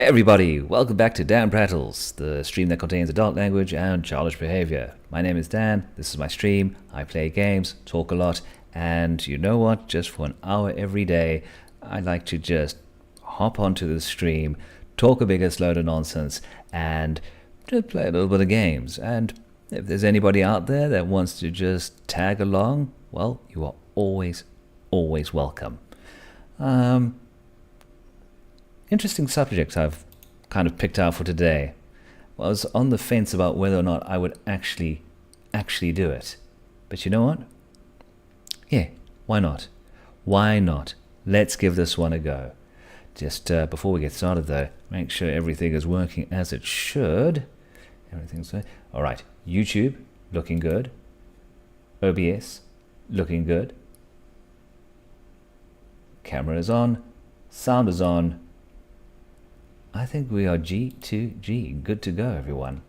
Hey everybody, welcome back to DanPrattles, the stream that contains adult language and childish behavior. My name is Dan, this is my stream, I play games, talk a lot, and you know what, just for an hour every day, I like to just hop onto the stream, talk a bigger load of nonsense, and just play a little bit of games. And if there's anybody out there that wants to just tag along, well, you are always welcome. Interesting subject I've kind of picked out for today. Well, I was on the fence about whether or not I would actually do it. But you know what? Yeah, why not? Why not? Let's give this one a go. Just before we get started though, make sure everything is working as it should. Everything's good. All right, YouTube, looking good. OBS, looking good. Camera is on. Sound is on. I think we are G2G. Good to go, everyone.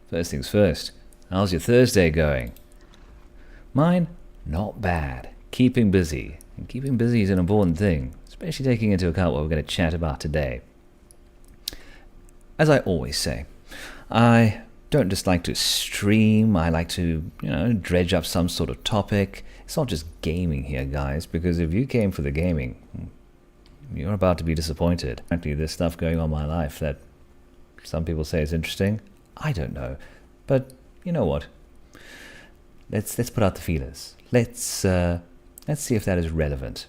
First things first, how's your Thursday going? Mine, not bad. Keeping busy. And keeping busy is an important thing, especially taking into account what we're going to chat about today. As I always say, I don't just like to stream. I like to, dredge up some sort of topic. It's not just gaming here, guys, because if you came for the gaming, you're about to be disappointed. Frankly, there's stuff going on in my life that some people say is interesting. I don't know. But you know what? Let's put out the feelers. Let's see if that is relevant.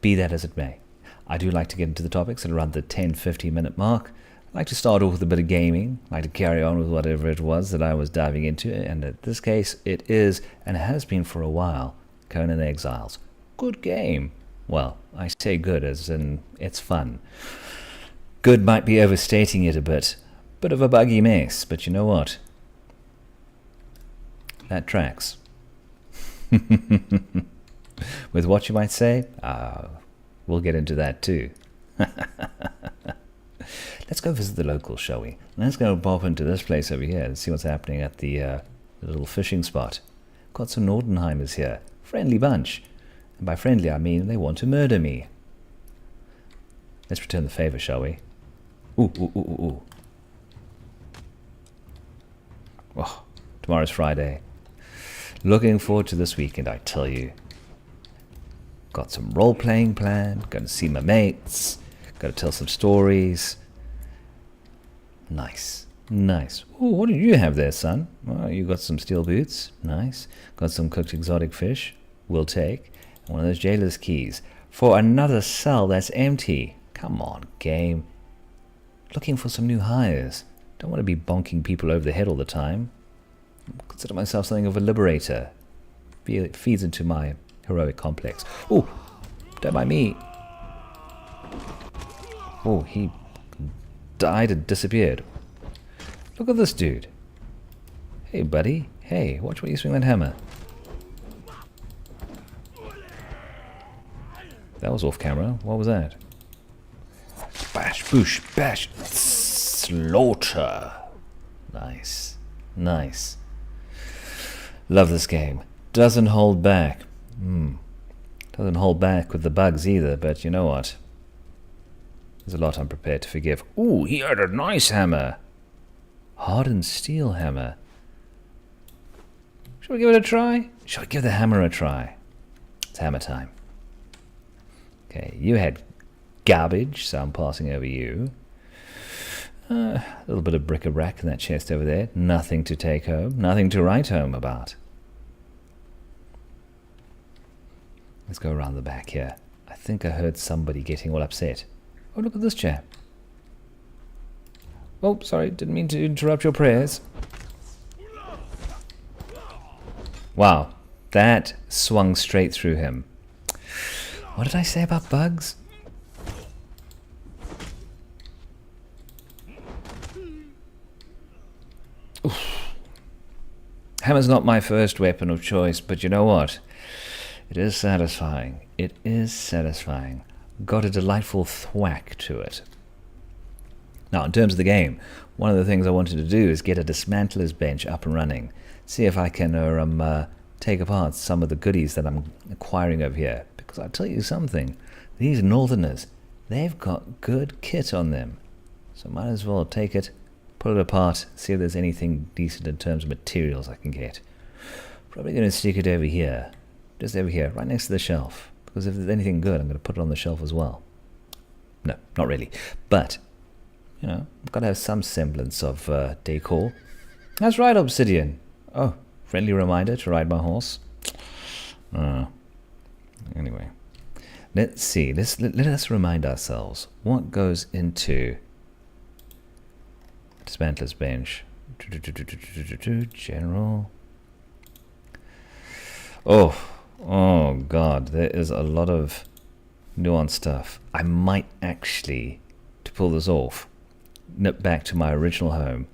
Be that as it may. I do like to get into the topics at around the 10-15 minute mark. I like to start off with a bit of gaming. I like to carry on with whatever it was that I was diving into. And in this case, it is, and it has been for a while, Conan Exiles. Good game. Well, I say good as in it's fun. Good might be overstating it a bit. Bit of a buggy mess, but you know what? That tracks. With what you might say? We'll get into that too. Let's go visit the locals, shall we? Let's go pop into this place over here and see what's happening at the little fishing spot. Got some Nordenheimers here. Friendly bunch. And by friendly, I mean they want to murder me. Let's return the favor, shall we? Ooh. Oh, tomorrow's Friday. Looking forward to this weekend, I tell you. Got some role-playing planned. Going to see my mates. Got to tell some stories. Nice. Ooh, what did you have there, son? Well, you got some steel boots. Nice. Got some cooked exotic fish. We'll take. One of those jailer's keys for another cell that's empty. Come on, game. Looking for some new hires. Don't want to be bonking people over the head all the time. Consider myself something of a liberator. It feeds into my heroic complex. Oh, don't mind me. Oh, he died and disappeared. Look at this dude. Hey, buddy. Hey, watch where you swing that hammer. That was off camera. What was that? Bash, boosh, bash, slaughter. Nice. Love this game. Doesn't hold back. Doesn't hold back with the bugs either, but you know what? There's a lot I'm prepared to forgive. Ooh, he had a nice hammer. Hardened steel hammer. Shall we give it a try? Shall we give the hammer a try? It's hammer time. Okay, you had garbage, so I'm passing over you. A little bit of bric-a-brac in that chest over there. Nothing to take home. Nothing to write home about. Let's go around the back here. I think I heard somebody getting all upset. Oh, look at this chap. Oh, sorry, didn't mean to interrupt your prayers. Wow, that swung straight through him. What did I say about bugs? Oof. Hammer's not my first weapon of choice, but you know what? It is satisfying. It is satisfying. Got a delightful thwack to it. Now, in terms of the game, one of the things I wanted to do is get a dismantler's bench up and running. See if I can take apart some of the goodies that I'm acquiring over here. Because I'll tell you something, these northerners, they've got good kit on them. So might as well take it, pull it apart, see if there's anything decent in terms of materials I can get. Probably going to stick it over here. Just over here, right next to the shelf. Because if there's anything good, I'm going to put it on the shelf as well. No, not really. But, you know, I've got to have some semblance of decor. That's right, Obsidian. Oh, friendly reminder to ride my horse. Anyway, let's see. Let us remind ourselves what goes into Dismantler's bench. General. Oh God, there is a lot of nuanced stuff. I might actually, to pull this off, nip back to my original home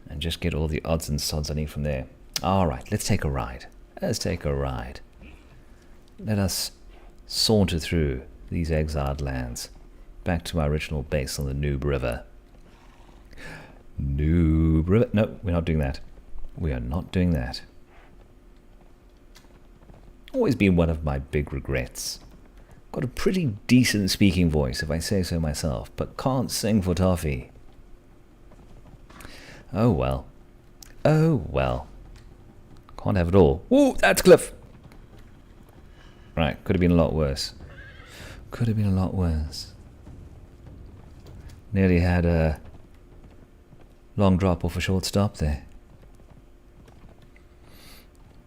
and just get all the odds and sods I need from there. Alright, let's take a ride. Let's take a ride. Let us saunter through these exiled lands, back to my original base on the Noob River. Noob River? No, we're not doing that. We are not doing that. Always been one of my big regrets. Got a pretty decent speaking voice, if I say so myself, but can't sing for toffee. Oh well. Oh well. Can't have it all. Ooh, that's Cliff! Right, could have been a lot worse. Could have been a lot worse. Nearly had a long drop off a short stop there.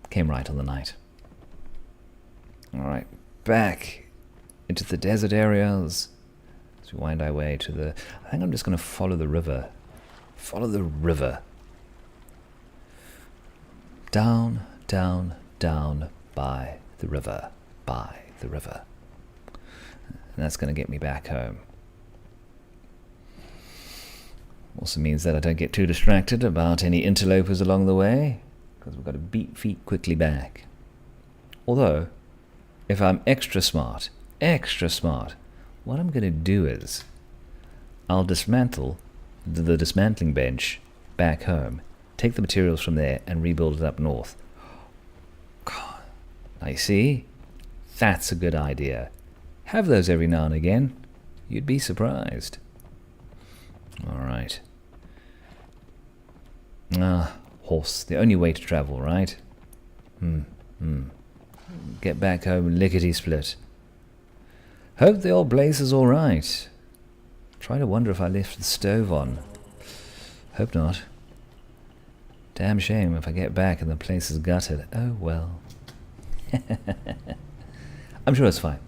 Came right on the night. Alright, back into the desert areas as we wind our way to the... I think I'm just going to follow the river. Follow the river. Down, down, down by the river. By the river. And that's going to get me back home. Also means that I don't get too distracted about any interlopers along the way, because we've got to beat feet quickly back. Although, if I'm extra smart, what I'm going to do is I'll dismantle the dismantling bench back home, take the materials from there and rebuild it up north. God, I see. That's a good idea. Have those every now and again. You'd be surprised. Alright. Horse. The only way to travel, right? Get back home lickety-split. Hope the old blaze is alright. Try to wonder if I left the stove on. Hope not. Damn shame if I get back and the place is gutted. Oh well. I'm sure it's fine.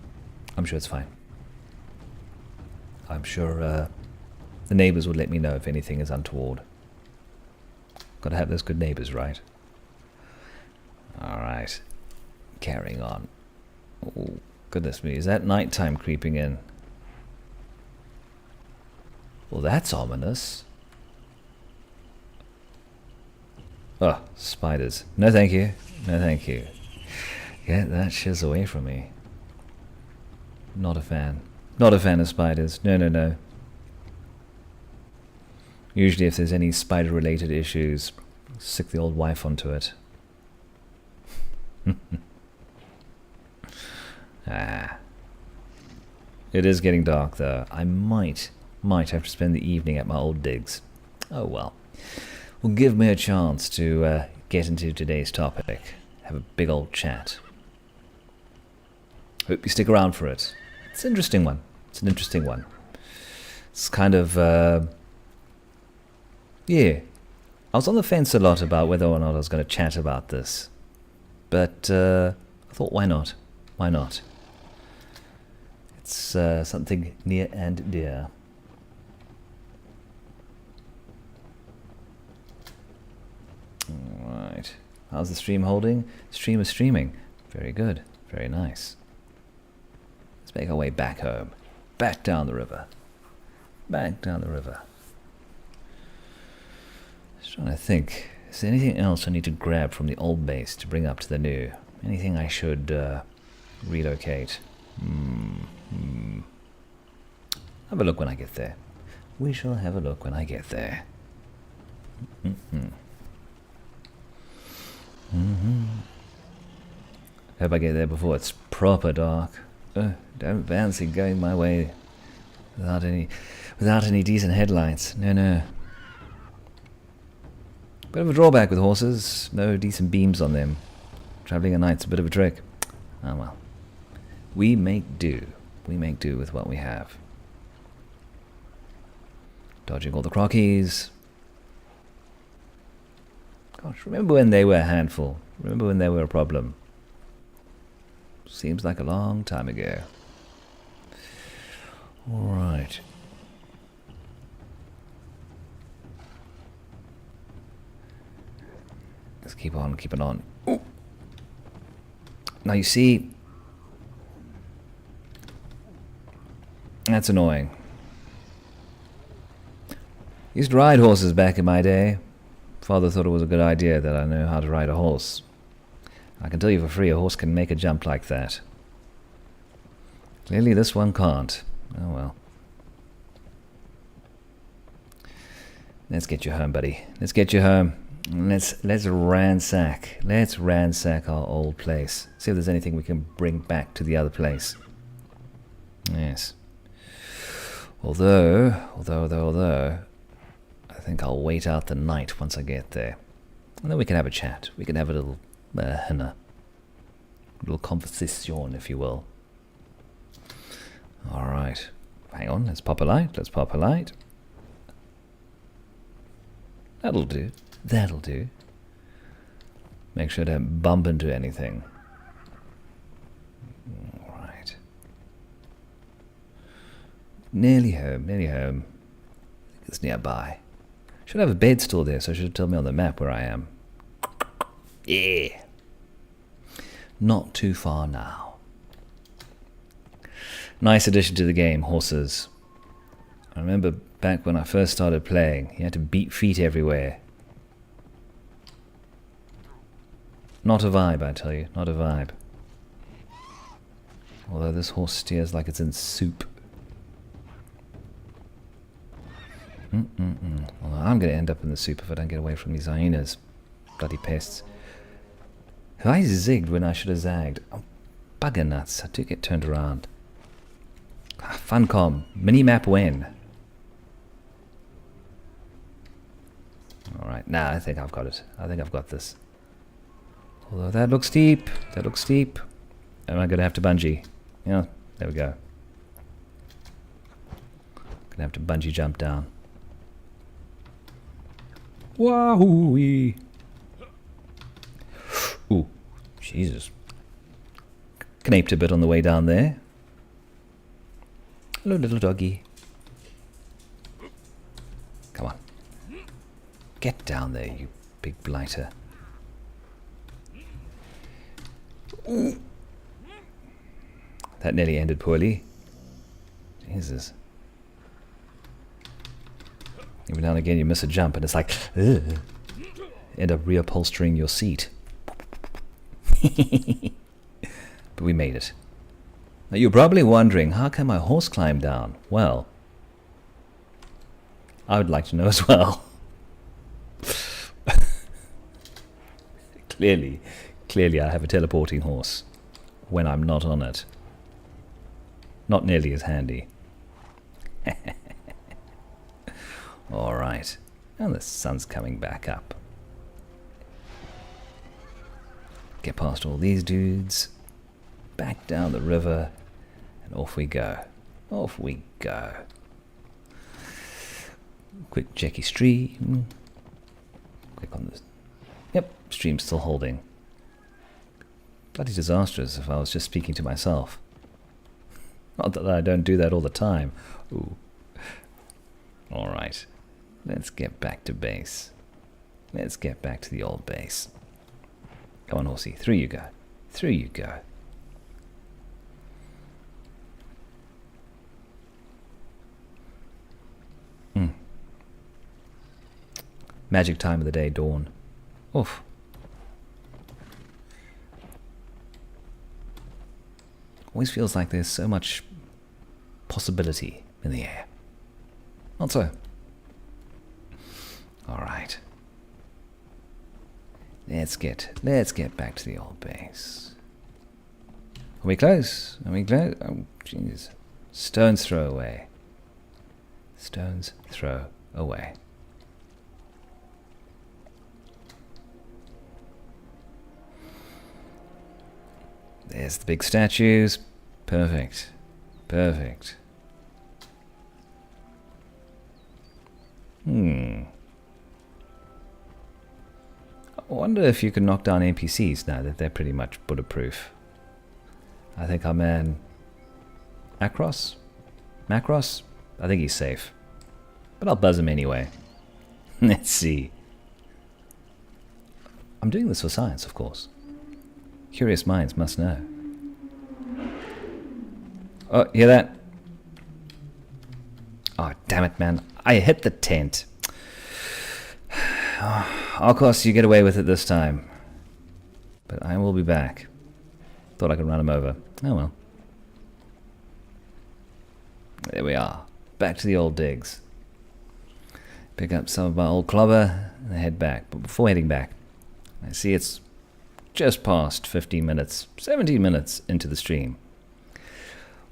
I'm sure it's fine. I'm sure the neighbours will let me know if anything is untoward. Gotta have those good neighbours, right? Alright. Carrying on. Oh, goodness me. Is that nighttime creeping in? Well, that's ominous. Oh, spiders. No thank you. No thank you. Get that shiz away from me. Not a fan. Not a fan of spiders. No, no, no. Usually if there's any spider-related issues, sick the old wife onto it. It is getting dark though. I might have to spend the evening at my old digs. Oh well. Will give me a chance to get into today's topic. Have a big old chat. Hope you stick around for it. It's an interesting one. It's an interesting one. It's kind of yeah. I was on the fence a lot about whether or not I was going to chat about this. But I thought, why not? Why not? It's something near and dear. Alright. How's the stream holding? The stream is streaming. Very good. Very nice. Let's make our way back home. Back down the river. Back down the river. Just trying to think. Is there anything else I need to grab from the old base to bring up to the new? Anything I should relocate? Have a look when I get there. We shall have a look when I get there. Hope I get there before it's proper dark. Don't fancy going my way without any decent headlights. No. Bit of a drawback with horses. No decent beams on them. Travelling at night's a bit of a trick. Ah well. We make do. We make do with what we have. Dodging all the crockies. Gosh, remember when they were a handful? Remember when they were a problem? Seems like a long time ago. Alright. Let's keep on keeping on. Ooh. Now you see, that's annoying. Used to ride horses back in my day. Father thought it was a good idea that I know how to ride a horse. I can tell you for free, a horse can make a jump like that. Clearly this one can't. Oh well. Let's get you home, buddy. Let's get you home. Let's ransack. Let's ransack our old place. See if there's anything we can bring back to the other place. Yes. Although, I think I'll wait out the night once I get there. And then we can have a chat. We can have a little conversation, if you will. Alright. Hang on, let's pop a light. Let's pop a light. That'll do. That'll do. Make sure I don't bump into anything. Alright. Nearly home, nearly home. It's nearby. Should have a bed still there, so it should tell me on the map where I am. Yeah. Not too far now. Nice addition to the game, horses. I remember back when I first started playing, you had to beat feet everywhere. Not a vibe, I tell you, not a vibe. Although this horse steers like it's in soup. Well, I'm going to end up in the soup if I don't get away from these hyenas. Bloody pests. Have I zigged when I should have zagged? Oh, bugger nuts, I do get turned around. Funcom, minimap when? Alright, nah, I think I've got it. I think I've got this. Although that looks steep. That looks steep. Am I going to have to bungee? Yeah, there we go. Gonna have to bungee jump down. Wahoo-wee. Ooh, Jesus. Knaped a bit on the way down there. Hello, little doggy. Come on. Get down there, you big blighter. Ooh. That nearly ended poorly. Jesus. Every now and again you miss a jump and it's like, ugh. End up reupholstering your seat. But we made it. Now you're probably wondering, how can my horse climb down? Well, I would like to know as well. Clearly I have a teleporting horse when I'm not on it. Not nearly as handy. Alright. And the sun's coming back up. Get past all these dudes. Back down the river. And off we go. Off we go. Quick checky stream. Click on this. Yep, stream's still holding. Bloody disastrous if I was just speaking to myself. Not that I don't do that all the time. Ooh. Alright. Let's get back to base. Let's get back to the old base. Come on, horsey. Through you go. Through you go. Magic time of the day, dawn. Oof. Always feels like there's so much possibility in the air. Not so. Alright. Let's get back to the old base. Are we close? Are we close? Oh, jeez. Stone's throw away. Stone's throw away. There's the big statues. Perfect. Perfect. I wonder if you can knock down NPCs now that they're pretty much bulletproof. I think our man Macross? I think he's safe. But I'll buzz him anyway. Let's see. I'm doing this for science, of course. Curious minds must know. Oh, hear that? Oh, damn it, man. I hit the tent. Oh, of course, you get away with it this time. But I will be back. Thought I could run him over. Oh well. There we are. Back to the old digs. Pick up some of my old clobber and head back. But before heading back, I see it's just past 15 minutes, 17 minutes into the stream.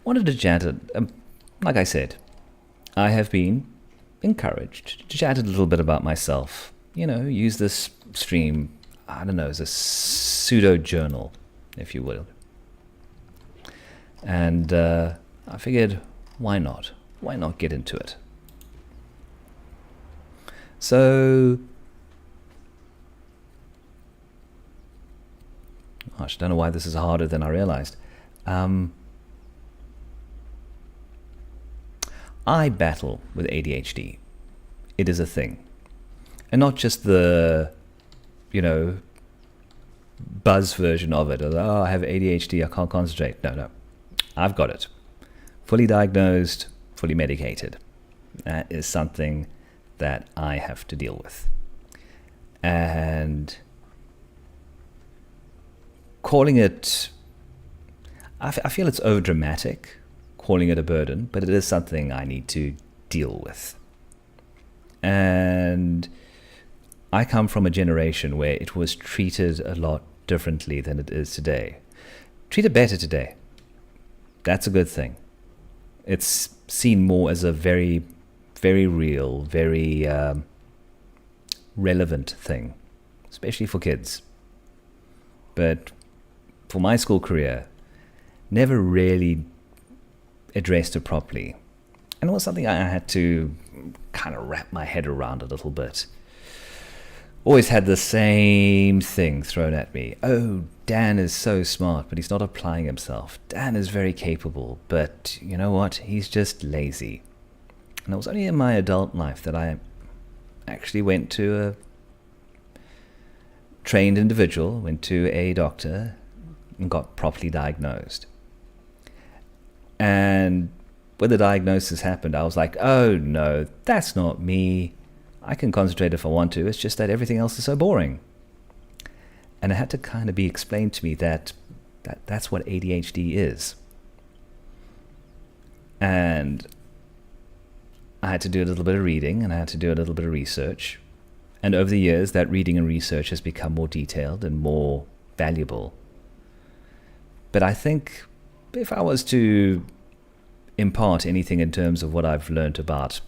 Wanted to chat, like I said, I have been encouraged to chat a little bit about myself. You know, use this stream, I don't know, as a pseudo-journal, if you will. And I figured, why not? Why not get into it? So, gosh, I don't know why this is harder than I realized. I battle with ADHD. It is a thing. And not just the, you know, buzz version of it. Oh, I have ADHD, I can't concentrate. No. I've got it. Fully diagnosed, fully medicated. That is something that I have to deal with. And calling it, I feel it's overdramatic, calling it a burden, but it is something I need to deal with. And I come from a generation where it was treated a lot differently than it is today. Treated better today. That's a good thing. It's seen more as a very, very real, very relevant thing, especially for kids. But for my school career, never really addressed it properly. And it was something I had to kind of wrap my head around a little bit. Always had the same thing thrown at me. Oh, Dan is so smart, but he's not applying himself. Dan is very capable, but you know what? He's just lazy. And it was only in my adult life that I actually went to a trained individual, went to a doctor, and got properly diagnosed. And when the diagnosis happened, I was like, oh no, that's not me. I can concentrate if I want to. It's just that everything else is so boring. And it had to kind of be explained to me that that's what ADHD is. And I had to do a little bit of reading, and I had to do a little bit of research. And over the years, that reading and research has become more detailed and more valuable. But I think if I was to impart anything in terms of what I've learned about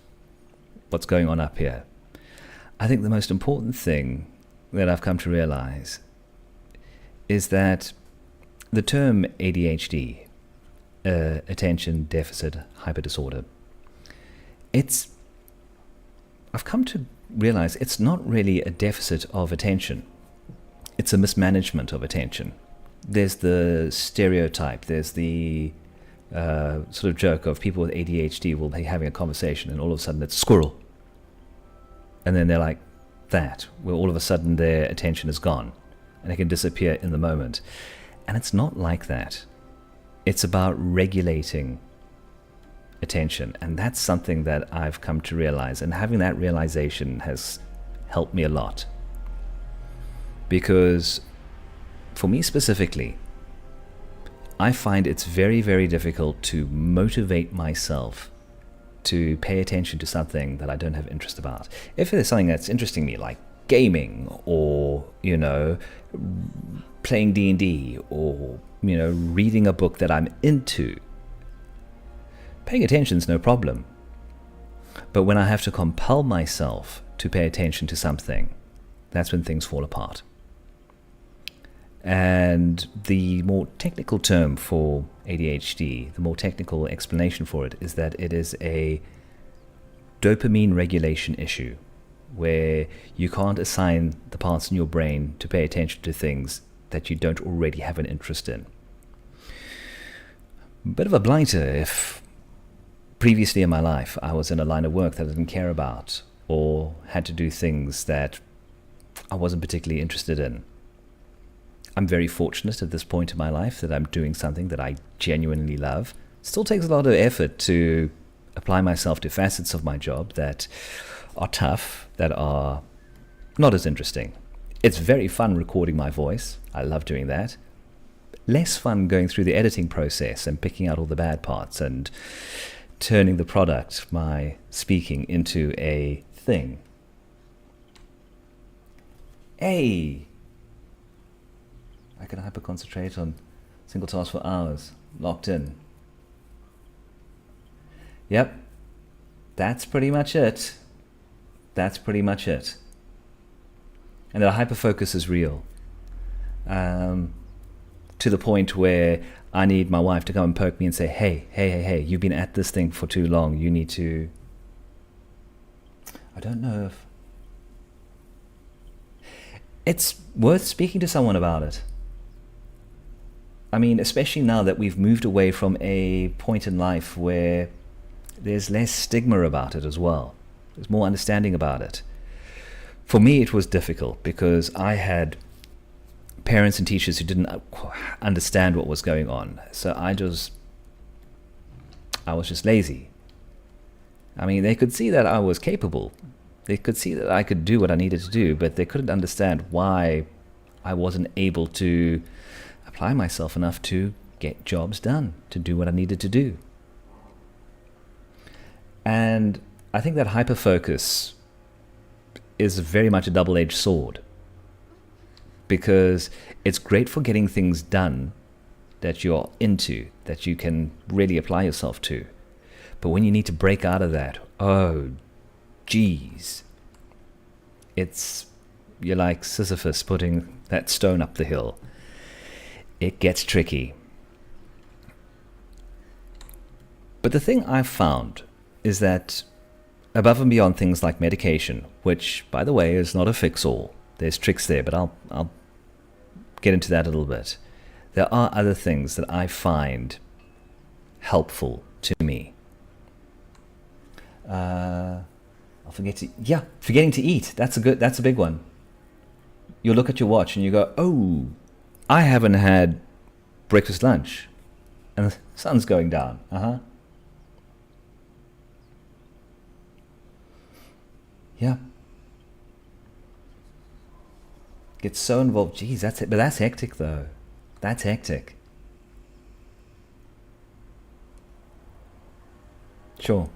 what's going on up here, I think the most important thing that I've come to realize is that the term ADHD, attention deficit hyperdisorder, I've come to realize it's not really a deficit of attention. It's a mismanagement of attention. There's the stereotype, there's the sort of joke of people with ADHD will be having a conversation and all of a sudden it's squirrel. And then they're like that, where all of a sudden their attention is gone and it can disappear in the moment. And it's not like that. It's about regulating attention. And that's something that I've come to realize. And having that realization has helped me a lot. Because for me specifically, I find it's very, very difficult to motivate myself to pay attention to something that I don't have interest about. If there's something that's interesting me, like gaming or, you know, playing D&D or reading a book that I'm into, paying attention's no problem. But when I have to compel myself to pay attention to something, that's when things fall apart. And the more technical term for ADHD, the more technical explanation for it, is that it is a dopamine regulation issue, where you can't assign the parts in your brain to pay attention to things that you don't already have an interest in. Bit of a blighter if previously in my life I was in a line of work that I didn't care about, or had to do things that I wasn't particularly interested in. I'm very fortunate at this point in my life that I'm doing something that I genuinely love. It still takes a lot of effort to apply myself to facets of my job that are tough, that are not as interesting. It's very fun recording my voice. I love doing that. Less fun going through the editing process and picking out all the bad parts and turning the product, my speaking, into a thing. Hey! I can hyper-concentrate on single task for hours, locked in. Yep, that's pretty much it. That's pretty much it. And that hyper-focus is real. To the point where I need my wife to come and poke me and say, hey, you've been at this thing for too long. You need to... I don't know if... It's worth speaking to someone about it. I mean, especially now that we've moved away from a point in life where there's less stigma about it as well. There's more understanding about it. For me, it was difficult because I had parents and teachers who didn't understand what was going on. So I was just lazy. I mean, they could see that I was capable. They could see that I could do what I needed to do, but they couldn't understand why I wasn't able to apply myself enough to get jobs done, to do what I needed to do. And I think that hyperfocus is very much a double-edged sword, because it's great for getting things done that you're into, that you can really apply yourself to. But when you need to break out of that, oh, geez, you're like Sisyphus putting that stone up the hill. It gets tricky. But the thing I've found is that above and beyond things like medication, which, by the way, is not a fix-all. There's tricks there, but I'll get into that a little bit. There are other things that I find helpful to me. Forgetting to eat. That's a big one. You look at your watch and you go, oh, I haven't had breakfast, lunch, and the sun's going down. Yeah. Get so involved. Geez, that's it. But that's hectic, though. That's hectic. Sure.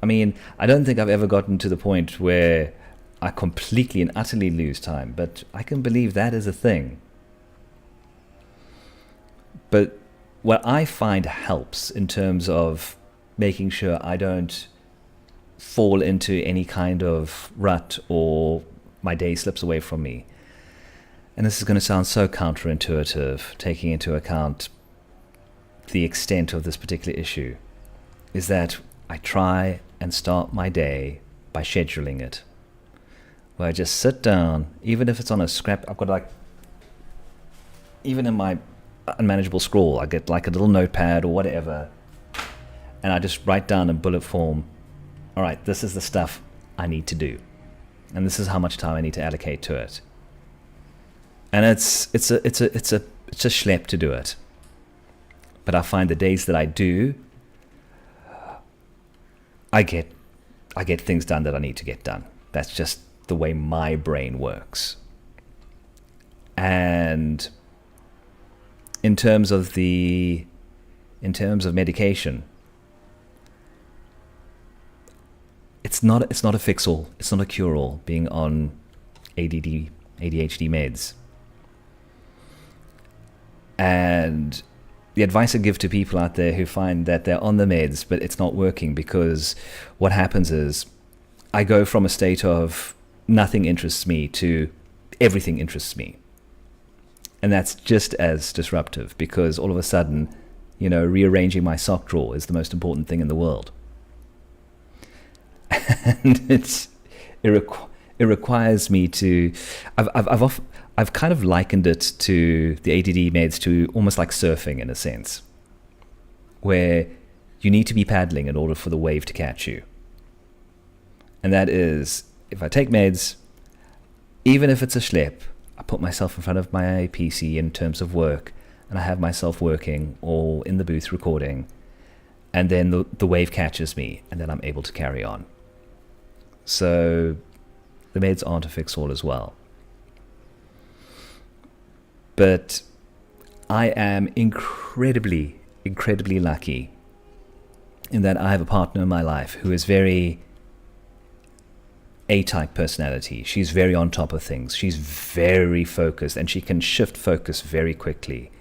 I mean, I don't think I've ever gotten to the point where I completely and utterly lose time, but I can believe that is a thing. But what I find helps in terms of making sure I don't fall into any kind of rut or my day slips away from me, and this is going to sound so counterintuitive, taking into account the extent of this particular issue, is that I try and start my day by scheduling it, where I just sit down, even if it's on a scrap. I've got even in my unmanageable scroll, I get like a little notepad or whatever, and I just write down in bullet form, all right, this is the stuff I need to do, and this is how much time I need to allocate to it. And it's a schlep to do it. But I find the days that I do, I get things done that I need to get done. That's just the way my brain works. And in terms of medication, it's not a fix-all. It's not a cure-all, being on ADHD meds. And the advice I give to people out there who find that they're on the meds, but it's not working, because what happens is I go from a state of nothing interests me to everything interests me. And that's just as disruptive, because all of a sudden, rearranging my sock drawer is the most important thing in the world. And it requires me to, I've kind of likened it to the ADD meds to almost like surfing in a sense, where you need to be paddling in order for the wave to catch you. And that is, if I take meds, even if it's a schlep, I put myself in front of my PC in terms of work, and I have myself working or in the booth recording, and then the wave catches me, and then I'm able to carry on. So the meds aren't a fix-all as well. But I am incredibly, incredibly lucky in that I have a partner in my life who is very A-type personality. She's very on top of things. She's very focused, and she can shift focus very quickly.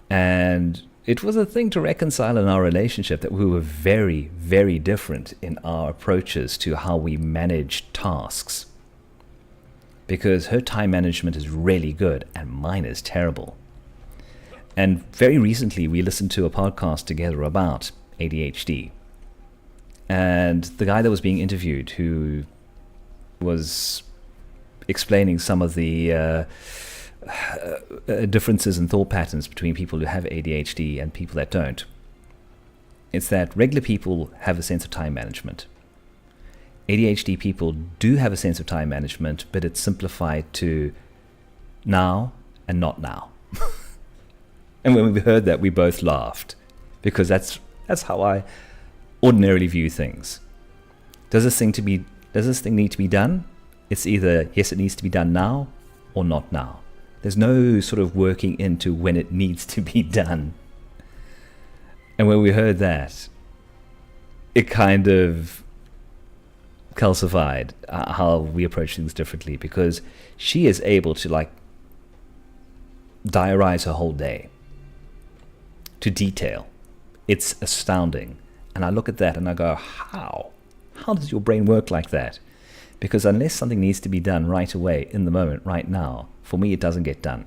And it was a thing to reconcile in our relationship that we were very, very different in our approaches to how we manage tasks. Because her time management is really good and mine is terrible. And very recently we listened to a podcast together about ADHD. And the guy that was being interviewed, who was explaining some of the differences in thought patterns between people who have ADHD and people that don't. It's that regular people have a sense of time management. ADHD people do have a sense of time management, but it's simplified to now and not now. And when we heard that, we both laughed, because that's how I ordinarily view things. Does this thing need to be done? It's either yes, it needs to be done now, or not now. There's no sort of working into when it needs to be done. And when we heard that, it kind of calcified how we approach things differently, because she is able to diarize her whole day to detail. It's astounding. And I look at that and I go, how does your brain work like that? Because unless something needs to be done right away, in the moment, right now, for me it doesn't get done.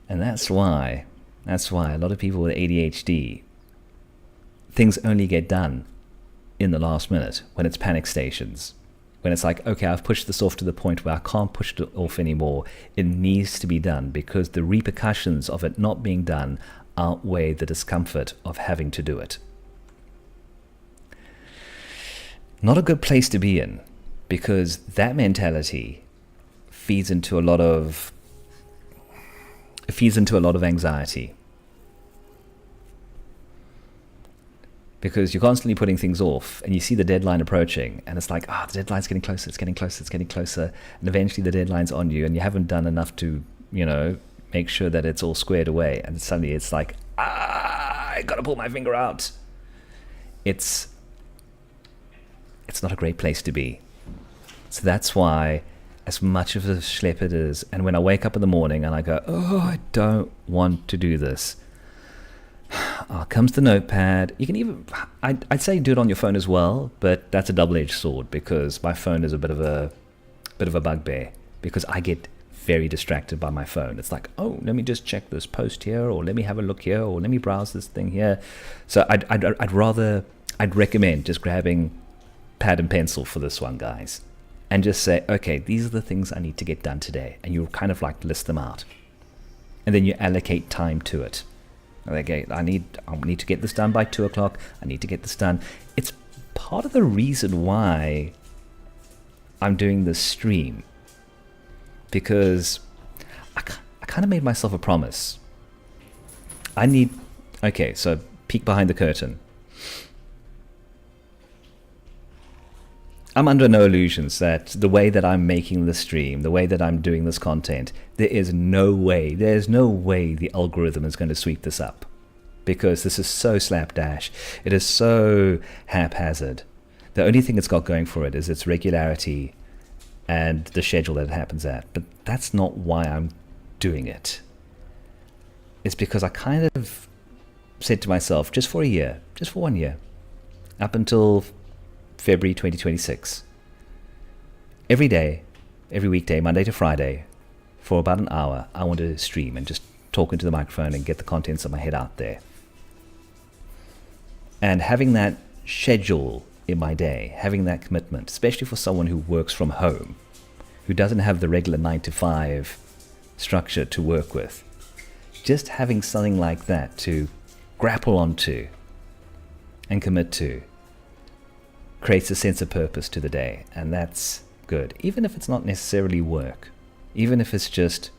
And that's why a lot of people with ADHD, things only get done in the last minute, when it's panic stations, when it's like, okay, I've pushed this off to the point where I can't push it off anymore. It needs to be done, because the repercussions of it not being done outweigh the discomfort of having to do it. Not a good place to be in, because that mentality feeds into a lot of anxiety. Because you're constantly putting things off, and you see the deadline approaching, and it's like, the deadline's getting closer, it's getting closer, and eventually the deadline's on you, and you haven't done enough to, make sure that it's all squared away, and suddenly it's like, I gotta pull my finger out. It's not a great place to be. So that's why, as much of a schlep it is, and when I wake up in the morning and I go, I don't want to do this, comes the notepad. You can even, I'd say do it on your phone as well, but that's a double-edged sword, because my phone is a bit of a bugbear, because I get very distracted by my phone. It's like, let me just check this post here, or let me have a look here, or let me browse this thing here. So I'd recommend just grabbing pad and pencil for this one, guys, and just say, okay, these are the things I need to get done today, and you kind of list them out, and then you allocate time to it. Okay, I need to get this done by 2 o'clock. I need to get this done. It's part of the reason why I'm doing this stream, because I kind of made myself a promise. So peek behind the curtain. I'm under no illusions that the way that I'm making the stream, the way that I'm doing this content, there's no way the algorithm is going to sweep this up, because this is so slapdash. It is so haphazard. The only thing it's got going for it is its regularity and the schedule that it happens at. But that's not why I'm doing it. is because I kind of said to myself, just for a year, just for 1 year, up until February 2026, every day, every weekday, Monday to Friday, for about an hour, I want to stream and just talk into the microphone and get the contents of my head out there. And having that schedule in my day, having that commitment, especially for someone who works from home, who doesn't have the regular 9 to 5 structure to work with, just having something like that to grapple onto and commit to creates a sense of purpose to the day, and that's good. Even if it's not necessarily work, even if it's just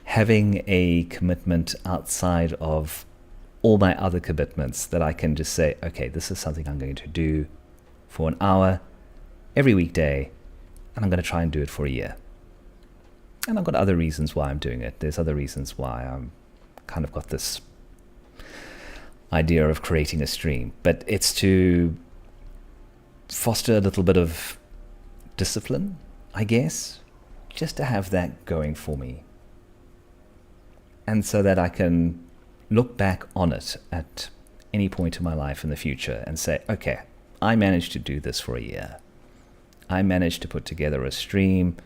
having a commitment outside of all my other commitments, that I can just say, okay, this is something I'm going to do for an hour every weekday, and I'm going to try and do it for a year. And I've got other reasons why I'm doing it. There's other reasons why I'm kind of got this idea of creating a stream, but it's to foster a little bit of discipline, I guess, just to have that going for me. And so that I can look back on it at any point in my life in the future and say, okay, I managed to do this for a year. I managed to put together a stream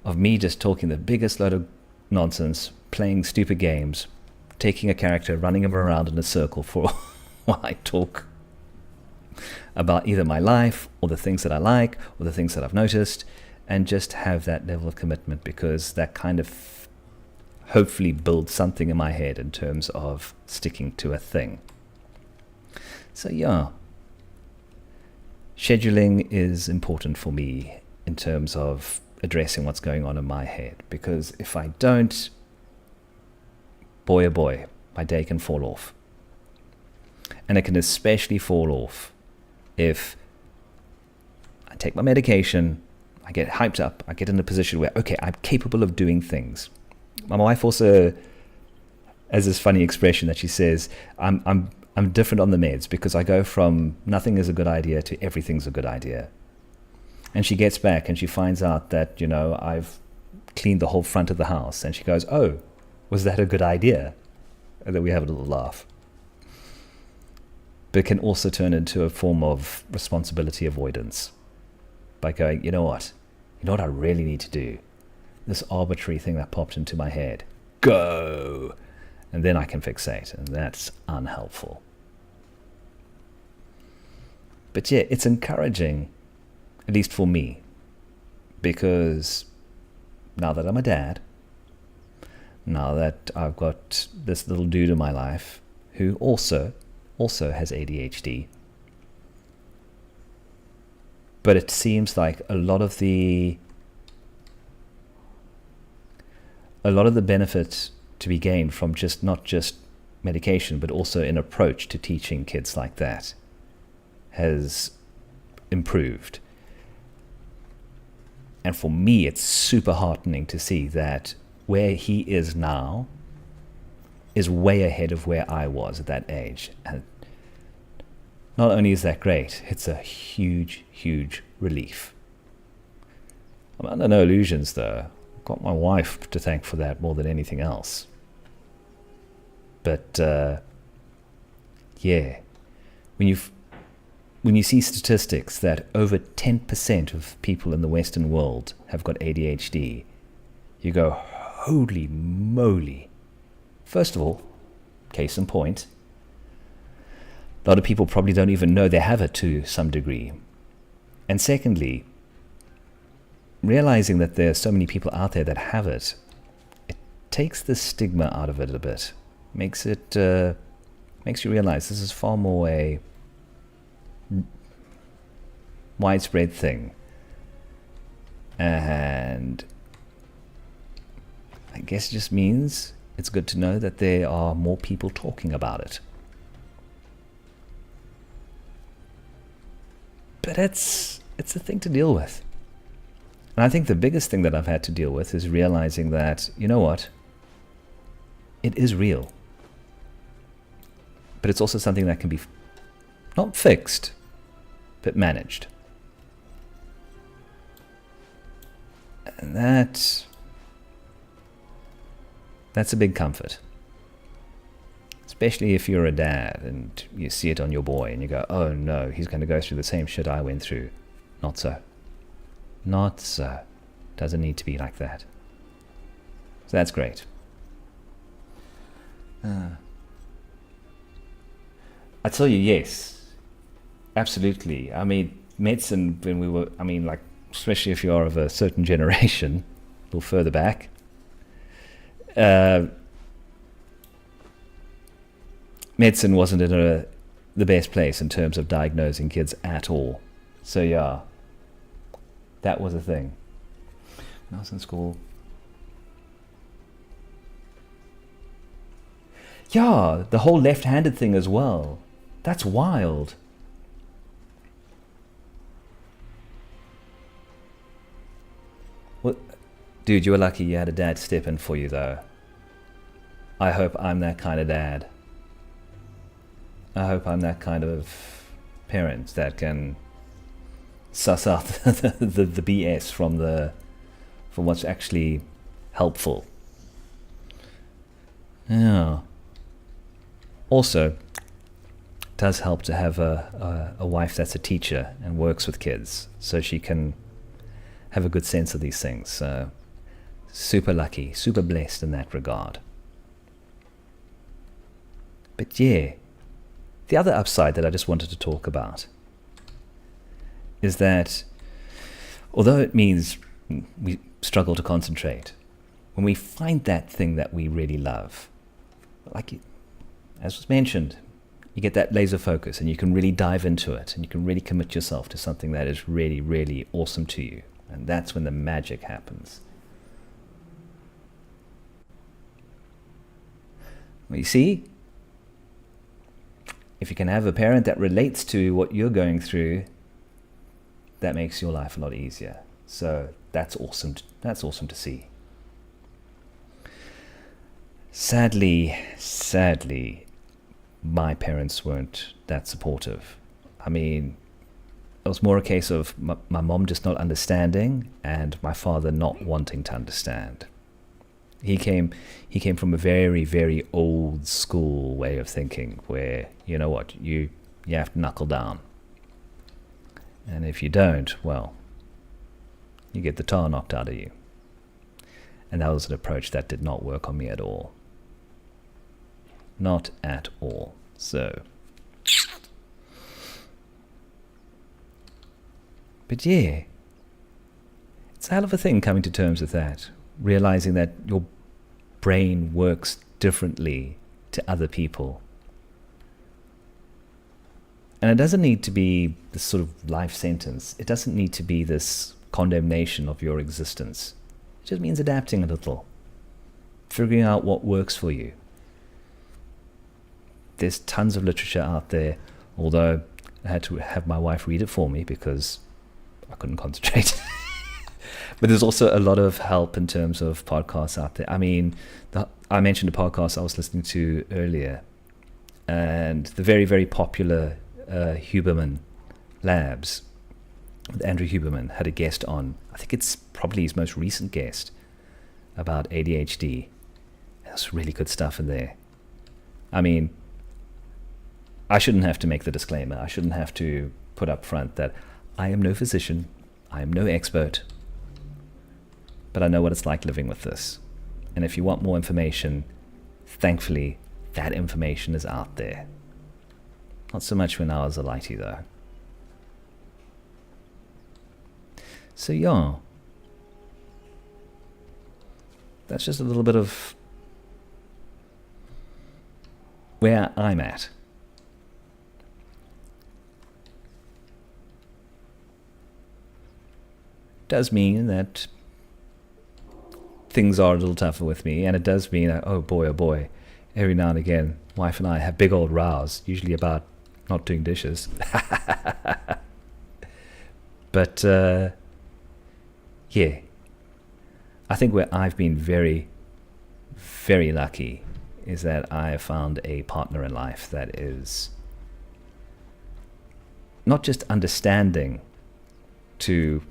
of me just talking the biggest load of nonsense, playing stupid games, taking a character, running him around in a circle for while I talk about either my life or the things that I like or the things that I've noticed, and just have that level of commitment, because that kind of hopefully builds something in my head in terms of sticking to a thing. So yeah, scheduling is important for me in terms of addressing what's going on in my head, because if I don't, boy oh boy, my day can fall off. And it can especially fall off if I take my medication, I get hyped up, I get in a position where, okay, I'm capable of doing things. My wife also has this funny expression that she says, I'm different on the meds, because I go from nothing is a good idea to everything's a good idea. And she gets back and she finds out that, I've cleaned the whole front of the house, and she goes, oh, was that a good idea? And then we have a little laugh. But it can also turn into a form of responsibility avoidance by going, you know what I really need to do? This arbitrary thing that popped into my head. Go! And then I can fixate, and that's unhelpful. But yeah, it's encouraging, at least for me, because now that I'm a dad, now that I've got this little dude in my life who also has ADHD, but it seems like a lot of the benefits to be gained from not just medication, but also an approach to teaching kids like that has improved. And for me, it's super heartening to see that where he is now is way ahead of where I was at that age. And not only is that great, it's a huge, huge relief. I'm under no illusions, though. I've got my wife to thank for that more than anything else. But yeah, when you see statistics that over 10% of people in the Western world have got ADHD, you go, holy moly. First of all, case in point, a lot of people probably don't even know they have it to some degree. And secondly, realizing that there are so many people out there that have it, it takes the stigma out of it a bit. Makes you realize this is far more a widespread thing. And I guess it just means it's good to know that there are more people talking about it. But it's a thing to deal with. And I think the biggest thing that I've had to deal with is realizing that, you know what? It is real. But it's also something that can be not fixed, but managed. And that's a big comfort. Especially if you're a dad and you see it on your boy and you go, oh no, he's going to go through the same shit I went through. Not so. Not so. Doesn't need to be like that. So that's great. I tell you, yes, absolutely. I mean, medicine, when we were, I mean, like, especially if you are of a certain generation, a little further back, medicine wasn't in the best place in terms of diagnosing kids at all. So yeah, that was a thing. When I was in school. Yeah, the whole left-handed thing as well. That's wild. Well, dude, you were lucky you had a dad step in for you, though. I hope I'm that kind of dad. I hope I'm that kind of parent that can suss out the BS from what's actually helpful. Yeah. Also, it does help to have a wife that's a teacher and works with kids, so she can have a good sense of these things. So, super lucky, super blessed in that regard. But yeah, the other upside that I just wanted to talk about is that although it means we struggle to concentrate, when we find that thing that we really love, like as was mentioned, you get that laser focus and you can really dive into it and you can really commit yourself to something that is really, really awesome to you. And that's when the magic happens. Well, you see, if you can have a parent that relates to what you're going through, that makes your life a lot easier. So that's awesome. That's awesome to see. Sadly, my parents weren't that supportive. I mean, it was more a case of my mom just not understanding and my father not wanting to understand. He came from a very, very old school way of thinking where, you know what, you have to knuckle down. And if you don't, well, you get the tar knocked out of you. And that was an approach that did not work on me at all. Not at all. So, but yeah, it's a hell of a thing coming to terms with that. Realizing that your brain works differently to other people. And it doesn't need to be this sort of life sentence. It doesn't need to be this condemnation of your existence. It just means adapting a little. Figuring out what works for you. There's tons of literature out there, although I had to have my wife read it for me because I couldn't concentrate. But there's also a lot of help in terms of podcasts out there. I mean, I mentioned a podcast I was listening to earlier, and the very, very popular Huberman Labs, with Andrew Huberman, had a guest on. I think it's probably his most recent guest about ADHD. There's really good stuff in there. I mean, I shouldn't have to make the disclaimer. I shouldn't have to put up front that I am no physician. I am no expert. But I know what it's like living with this. And if you want more information, thankfully, that information is out there. Not so much when I was a lighty, though. So, yeah. That's just a little bit of where I'm at. Does mean that things are a little tougher with me, and it does mean that, oh boy, every now and again, wife and I have big old rows, usually about not doing dishes. But, yeah, I think where I've been very, very lucky is that I have found a partner in life that is not just understanding to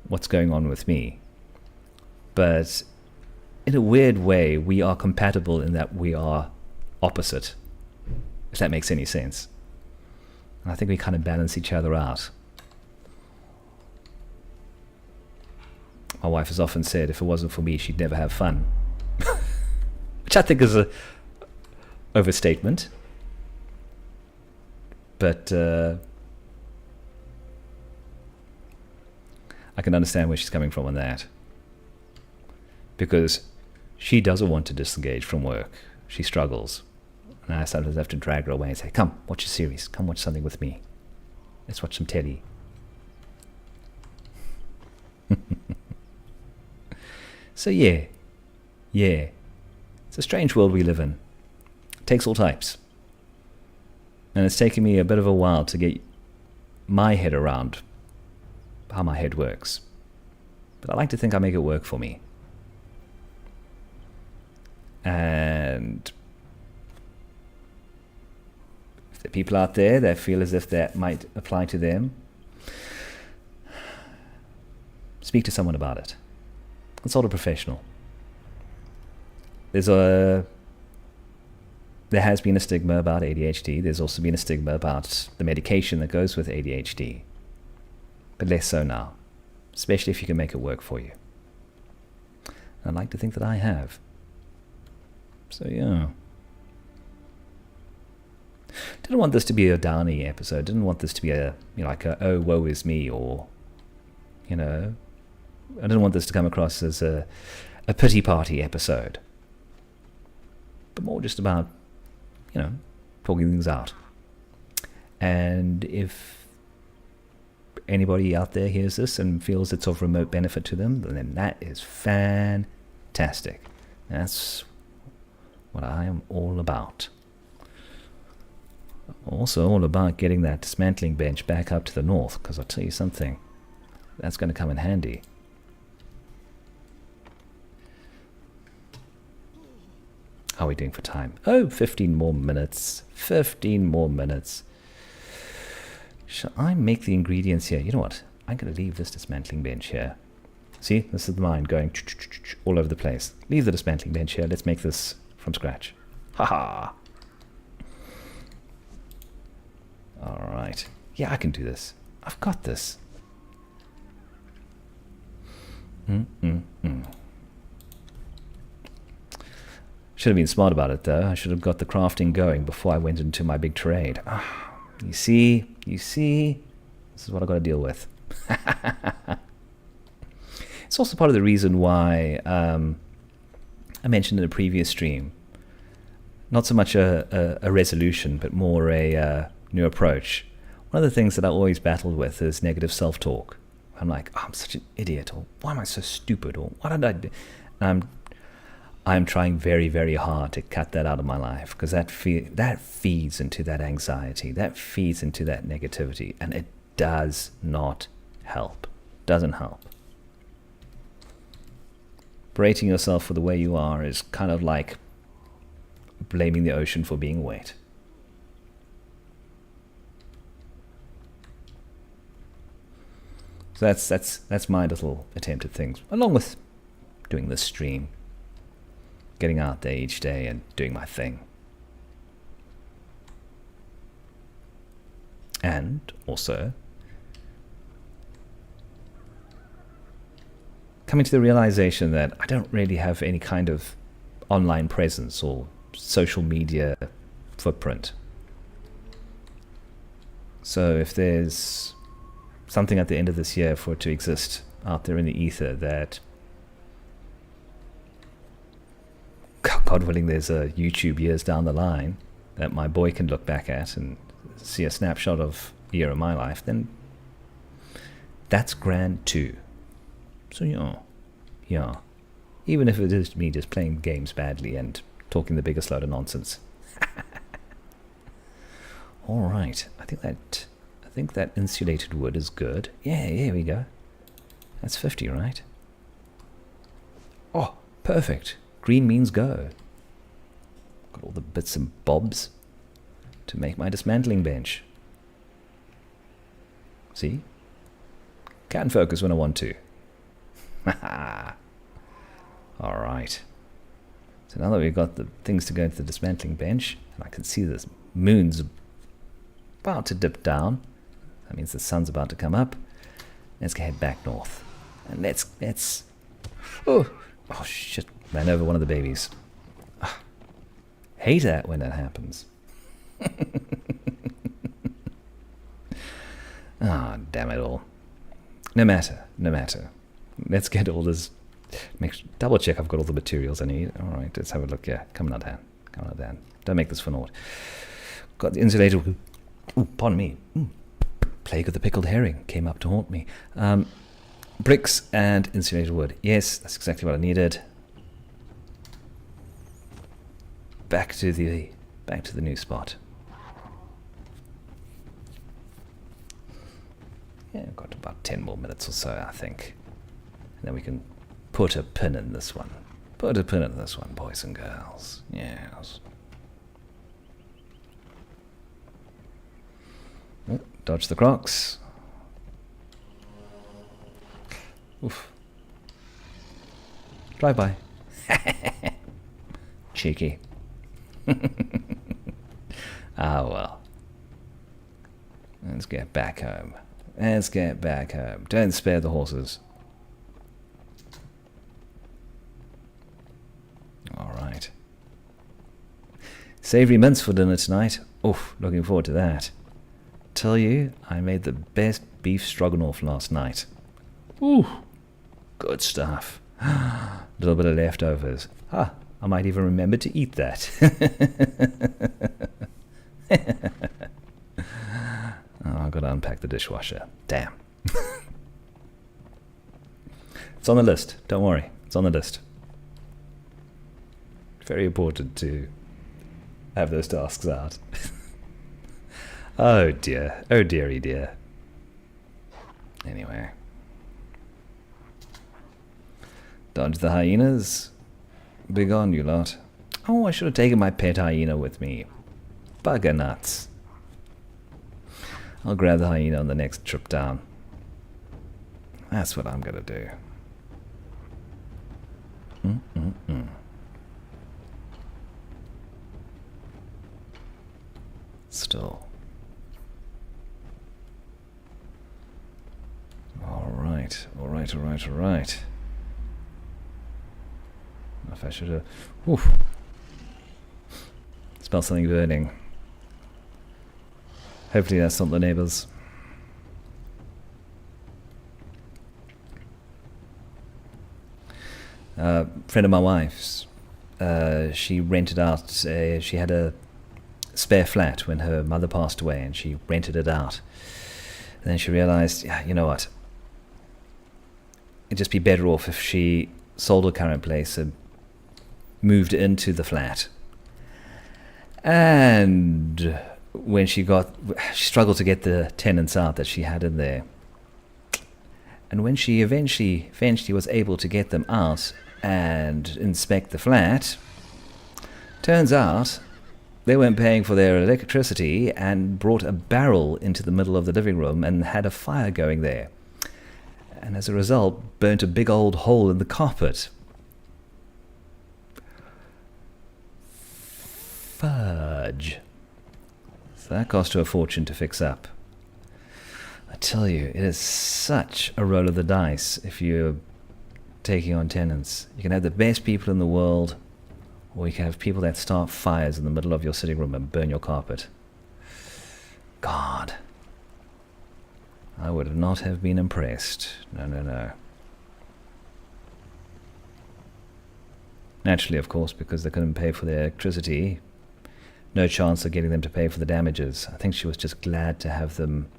what's going on with me, but in a weird way, we are compatible in that we are opposite if that makes any sense. And I think we kind of balance each other out. My wife has often said if it wasn't for me, she'd never have fun. Which I think is a overstatement. But I can understand where she's coming from on that. Because she doesn't want to disengage from work. She struggles. And I sometimes have to drag her away and say, come, watch a series. Come watch something with me. Let's watch some telly. So yeah. It's a strange world we live in. It takes all types. And it's taken me a bit of a while to get my head around how my head works. But I like to think I make it work for me. And if there are people out there that feel as if that might apply to them, speak to someone about it. Consult a professional. There has been a stigma about ADHD. There's also been a stigma about the medication that goes with ADHD. But less so now, especially if you can make it work for you. And I'd like to think that I have. So yeah. Didn't want this to be a downy episode. Didn't want this to be a, like a, oh, woe is me, or, I didn't want this to come across as a pity party episode. But more just about, talking things out. And if anybody out there hears this and feels it's of remote benefit to them, then that is fantastic. That's what I am all about. Also all about getting that dismantling bench back up to the north, because I'll tell you something, that's going to come in handy. How are we doing for time? Oh, 15 more minutes. 15 more minutes. Shall I make the ingredients here? You know what? I'm going to leave this dismantling bench here. See, this is the mind going all over the place. Leave the dismantling bench here. Let's make this from scratch. Haha. All right. Yeah, I can do this. I've got this. Should have been smart about it, though. I should have got the crafting going before I went into my big trade. You see, this is what I've got to deal with. It's also part of the reason why I mentioned in a previous stream, not so much a resolution, but more a new approach. One of the things that I always battled with is negative self-talk. I'm like, oh, I'm such an idiot, or why am I so stupid, or what did I do? I'm trying very, very hard to cut that out of my life, because that feeds into that anxiety, that feeds into that negativity, and it does not help. Doesn't help. Berating yourself for the way you are is kind of like blaming the ocean for being wet. So that's my little attempt at things, along with doing this stream. Getting out there each day and doing my thing. And also coming to the realization that I don't really have any kind of online presence or social media footprint. So if there's something at the end of this year for it to exist out there in the ether that, God willing, there's a YouTube years down the line that my boy can look back at and see a snapshot of a year of my life, then that's grand too. So yeah. Even if it is me just playing games badly and talking the biggest load of nonsense. All right, I think that insulated wood is good. Yeah, here we go. That's 50, right? Oh, perfect. Green means go. Got all the bits and bobs to make my dismantling bench. See? Can focus when I want to. Alright. So now that we've got the things to go into the dismantling bench, and I can see this moon's about to dip down. That means the sun's about to come up. Let's go head back north. And let's... Oh shit. Ran over one of the babies. Hate that when that happens. Ah, damn it all. No matter. Let's get all this... double check I've got all the materials I need. Alright, let's have a look. Yeah, come on, Dan. Don't make this for naught. Got the insulated... Ooh, pardon me. Plague of the pickled herring came up to haunt me. Bricks and insulated wood. Yes, that's exactly what I needed. Back to the new spot. Yeah, I've got about 10 more minutes or so, I think. And then we can put a pin in this one. Put a pin in this one, boys and girls. Yes. Oh, dodge the crocs. Oof. Drive by. Cheeky. Ah, well. Let's get back home. Don't spare the horses. Alright. Savoury mince for dinner tonight. Oof, looking forward to that. Tell you, I made the best beef stroganoff last night. Ooh, good stuff. A little bit of leftovers. I might even remember to eat that. I've got to unpack the dishwasher. Damn. It's on the list. Don't worry. It's on the list. Very important to have those tasks out. Oh dear. Oh dearie dear. Anyway. Dodge the hyenas. Begone, you lot. Oh, I should have taken my pet hyena with me. Bugger nuts. I'll grab the hyena on the next trip down. That's what I'm gonna do. Still. Alright. If I should have... Oof. Smell something burning. Hopefully that's not the neighbours. Friend of my wife's, she rented out, she had a spare flat when her mother passed away, and she rented it out. And then she realised, yeah, you know what, it'd just be better off if she sold her current place and moved into the flat. And when she struggled to get the tenants out that she had in there. And when she eventually was able to get them out and inspect the flat, turns out they weren't paying for their electricity and brought a barrel into the middle of the living room and had a fire going there. And as a result, burnt a big old hole in the carpet. Fudge. So that cost her a fortune to fix up. I tell you, it is such a roll of the dice if you're taking on tenants. You can have the best people in the world, or you can have people that start fires in the middle of your sitting room and burn your carpet. God. I would not have been impressed. No. Naturally, of course, because they couldn't pay for their electricity. No chance of getting them to pay for the damages. I think she was just glad to have them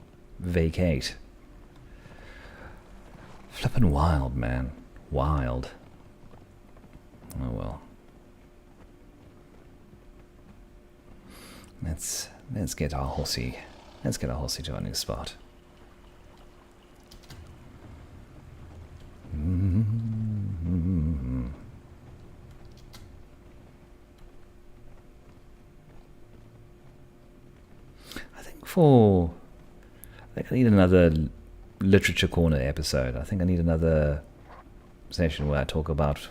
vacate. Flippin' wild, man. Wild. Oh well. Let's get our horsey. Let's get our horsey to our new spot. I think I need another literature corner episode. I think I need another session where I talk about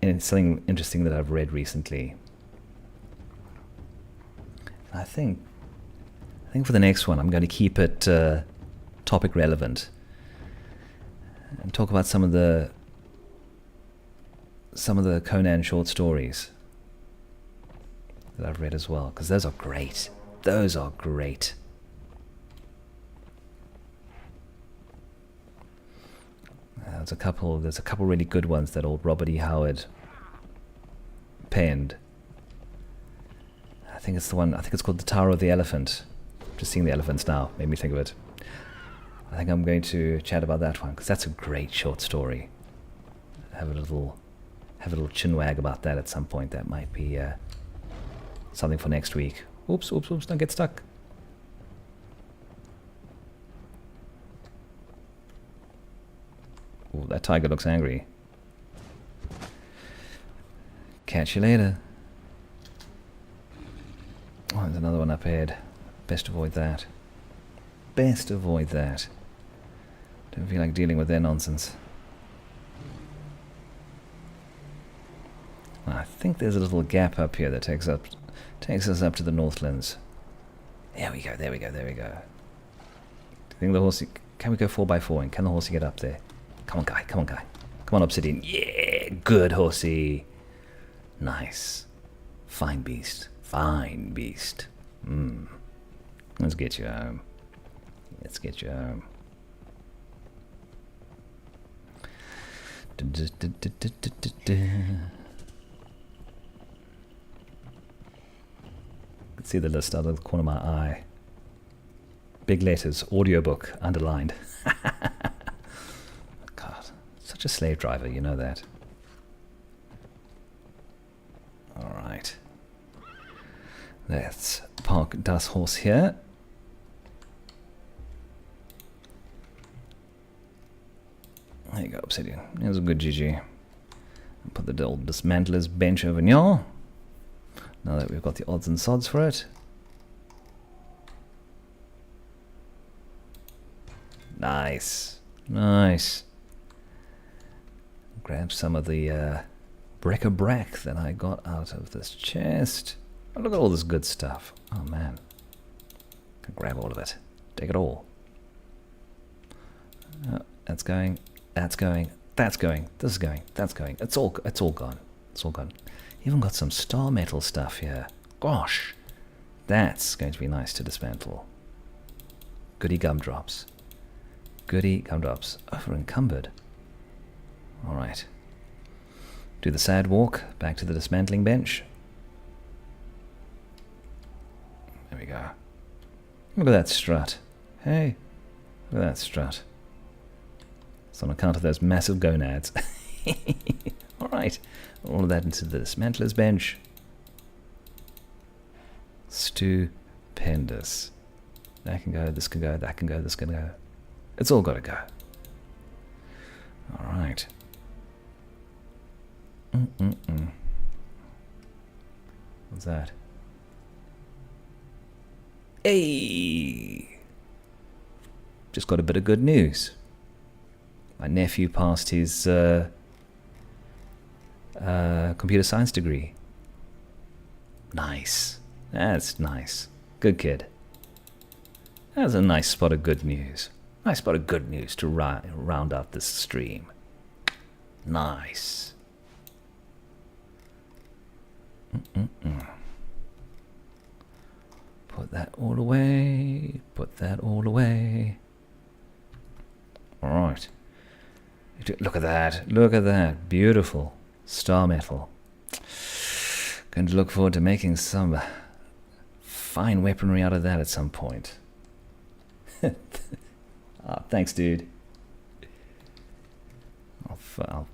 something interesting that I've read recently. I think for the next one I'm going to keep it topic relevant and talk about some of the Conan short stories that I've read as well, because those are great. Those are great. There's a couple really good ones that old Robert E. Howard penned. I think it's called The Tower of the Elephant. Just seeing the elephants now made me think of it. I think I'm going to chat about that one, because that's a great short story. Have a little chinwag about that at some point. That might be something for next week. Oops, don't get stuck. Ooh, that tiger looks angry. Catch you later. Oh, there's another one up ahead. Best avoid that. Best avoid that. Don't feel like dealing with their nonsense. I think there's a little gap up here that takes us up to the Northlands. There we go. Do you think the horsey... Can we go 4x4 and can the horsey get up there? Come on, guy. Come on, Obsidian. Yeah, good horsey. Nice. Fine beast. Let's get you home. Can see the list out of the corner of my eye. Big letters, audiobook, underlined. God, such a slave driver, you know that. Alright. Let's park Das Horse here. There you go, Obsidian. Here's a good GG. Put the old dismantler's bench over here. Now that we've got the odds and sods for it. Nice. Grab some of the bric-a-brac that I got out of this chest. Oh, look at all this good stuff. Oh man. Can grab all of it. Take it all. Oh, that's going. This is going. It's all gone. Even got some star metal stuff here. Gosh, that's going to be nice to dismantle. Goody gumdrops. Over encumbered. Alright. Do the sad walk back to the dismantling bench. There we go. Look at that strut. Hey, look at that strut. It's on account of those massive gonads. Alright. All of that into the dismantler's bench. Stupendous. That can go, this can go, that can go, this can go. It's all got to go. Alright. What's that? Hey! Just got a bit of good news. My nephew passed his computer science degree. Nice. That's nice. Good kid. That's a nice spot of good news. Nice spot of good news to round out this stream. Nice. Put that all away. Alright. Look at that. Beautiful. Star metal. Going to look forward to making some fine weaponry out of that at some point. Thanks, dude. I'll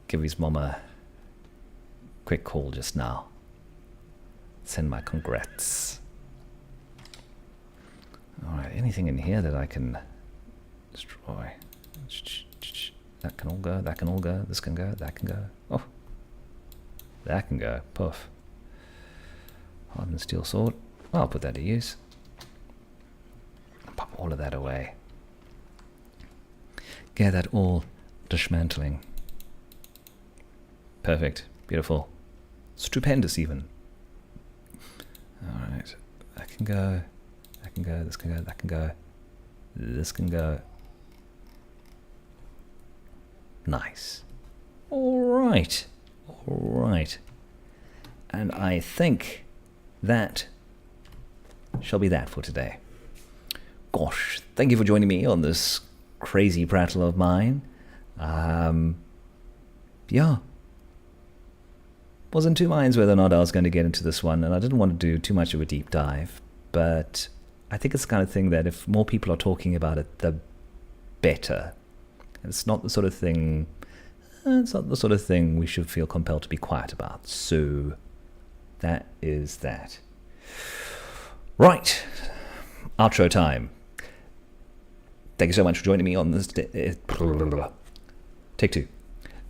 give his mom a quick call just now. Send my congrats. Alright, anything in here that I can destroy? That can all go, this can go, that can go. Oh, that can go, puff. Hardened steel sword. Well, I'll put that to use. Pop all of that away. Get that all dismantling. Perfect, beautiful, stupendous even. Alright, That can go. That can go. This can go. That can go. This can go. Nice. Alright. Alright. And I think that shall be that for today. Gosh, thank you for joining me on this crazy prattle of mine. Yeah. Was in two minds whether or not I was going to get into this one, and I didn't want to do too much of a deep dive, but I think it's the kind of thing that if more people are talking about it, the better. It's not the sort of thing we should feel compelled to be quiet about. So that is that. Right. Outro time. Thank you so much for joining me on this... Take two.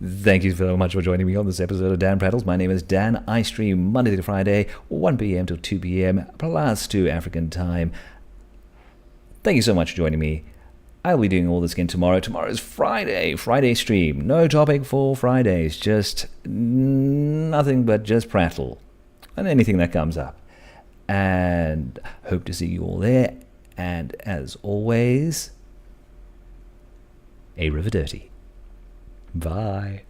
Thank you so much for joining me on this episode of DanPrattles. My name is Dan. I stream Monday to Friday, 1 p.m. till 2 p.m. plus 2 African time. Thank you so much for joining me. I'll be doing all this again tomorrow. Tomorrow is Friday. Friday stream. No topic for Fridays. Just nothing but just prattle. And anything that comes up. And hope to see you all there. And as always, arrivederci. Bye.